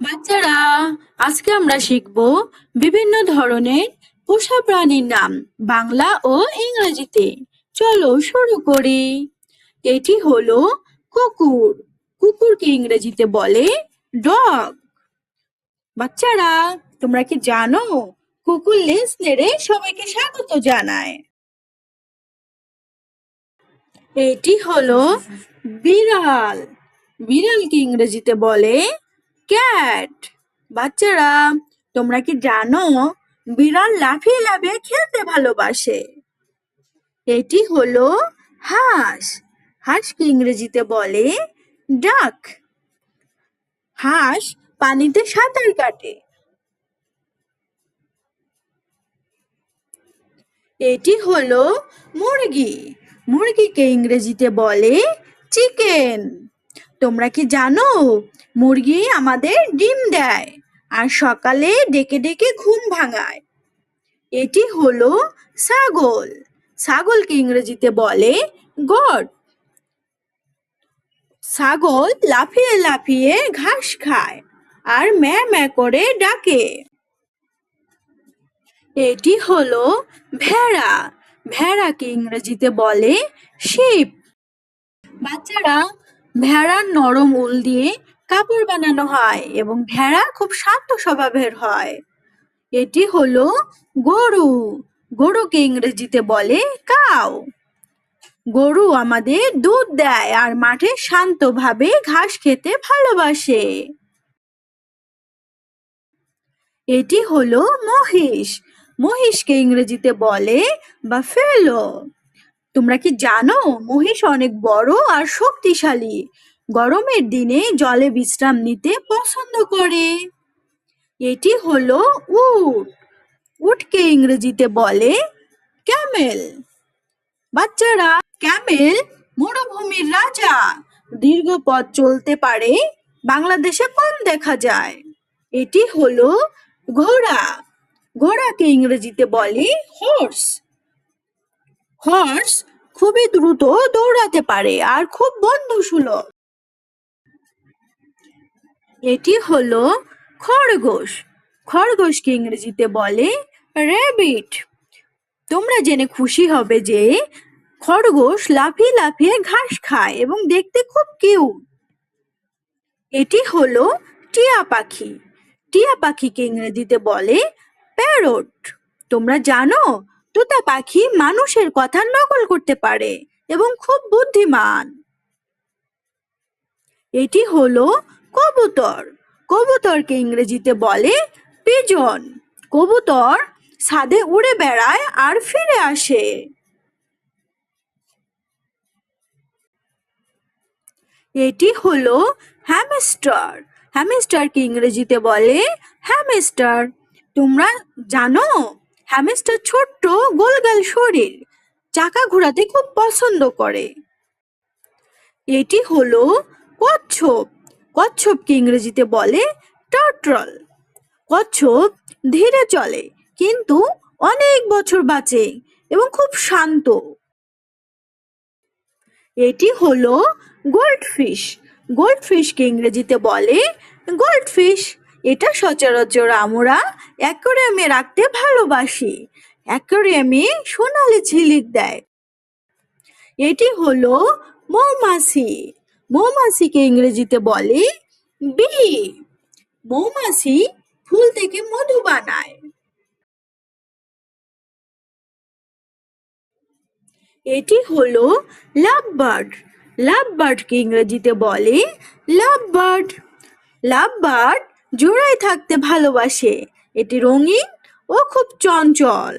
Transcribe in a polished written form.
বাচ্চারা, আজকে আমরা শিখব বিভিন্ন ধরনের পোষা প্রাণীর নাম বাংলা ও ইংরেজিতে। চলো শুরু করি। এটি হলো কুকুর। কুকুরকে ইংরেজিতে বলে ডগ। বাচ্চারা, তোমরা কি জানো কুকুর লেজ নেড়ে সবাইকে স্বাগত জানায়? এটি হলো বিড়াল। বিড়ালকে ইংরেজিতে বলে ক্যাট। বাচ্চারা, তোমরা কি জানো বিড়াল লাফিয়ে লাফিয়ে খেলতে ভালোবাসে? এটি হলো হাঁস। হাঁসকে ইংরেজিতে বলে ডাক। হাঁস পানিতে সাঁতার কাটে। এটি হলো মুরগি। মুরগিকে ইংরেজিতে বলে চিকেন। তোমরা কি জানো মুরগি আমাদের ডিম দেয় আর সকালে ডেকে ডেকে ঘুম ভাঙায়? এটি হলো ছাগল। ছাগলকে ইংরেজিতে বলে গট। ছাগল লাফিয়ে লাফিয়ে ঘাস খায় আর ম্যাঁ ম্যাঁ করে ডাকে। এটি হলো ভেড়া। ভেড়াকে ইংরেজিতে বলে শিপ। বাচ্চারা, ভেড়ার নরম উল দিয়ে কাপড় বানানো হয় এবং ভেড়া খুব শান্ত স্বভাবের হয়। এটি হলো গরু। গরুকে ইংরেজিতে বলে কাউ। গরু আমাদের দুধ দেয় আর মাঠে শান্তভাবে ঘাস খেতে ভালোবাসে। এটি হলো মহিষ। মহিষকে ইংরেজিতে বলে বাফেলো। তোমরা কি জানো মহিষ অনেক বড় আর শক্তিশালী। গরমের দিনে জলে বিশ্রাম নিতে পছন্দ করে। এটি হলো উট। উটকে ইংরেজিতে বলে ক্যামেল। বাচ্চারা, ক্যামেল মরুভূমির রাজা। দীর্ঘ পথ চলতে পারে, বাংলাদেশে কম দেখা যায়। এটি হলো ঘোড়া। ঘোড়াকে ইংরেজিতে বলে হর্স। হর্স খুবই দ্রুত দৌড়াতে পারে আর খুব বন্ধুসুলভ। এটি হলো খরগোশ। খরগোশকে ইংরেজিতে বলে র্যাবিট। তোমরা জেনে খুশি হবে যে খরগোশ লাফিয়ে লাফিয়ে ঘাস খায় এবং দেখতে খুব কিউট। এটি হলো টিয়া পাখি। টিয়া পাখিকে ইংরেজিতে বলে প্যারট। তোমরা জানো তোতা পাখি মানুষের কথা নকল করতে পারে এবং খুব বুদ্ধিমান। এটি হলো কবুতর। কবুতরকে ইংরেজিতে বলে পিজন। কবুতর ছাদে উড়ে বেড়ায় আর ফিরে আসে। এটি হলো হ্যামস্টার। হ্যামস্টারকে ইংরেজিতে বলে হ্যামস্টার। তোমরা জানো হ্যামস্টার ছোট্ট গোলগাল শরীর, চাকা ঘোরাতে খুব পছন্দ করে। এটি হলো কচ্ছপ। কচ্ছপকে ইংরেজিতে বলে টার্টল। কচ্ছপ ধীরে চলে কিন্তু অনেক বছর বাঁচে এবং খুব শান্ত। এটি হলো গোল্ডফিশ। গোল্ডফিশকে ইংরেজিতে বলে গোল্ডফিশ। এটা সচরাচর আমরা অ্যাকোয়ারিয়ামে রাখতে ভালোবাসি। অ্যাকোয়ারিয়ামে সোনালি ঝিলিক দেয়। এটি হলো মৌমাছি। মৌমাছিকে ইংরেজিতে বলে বি। মৌমাছি ফুল থেকে মধু বানায়। এটি হলো লাভবার্ড। লাভবার্ডকে ইংরেজিতে বলে লাভবার্ড। লাভবার্ড জোড়ায় থাকতে ভালোবাসে। এটি রঙিন ও খুব চঞ্চল।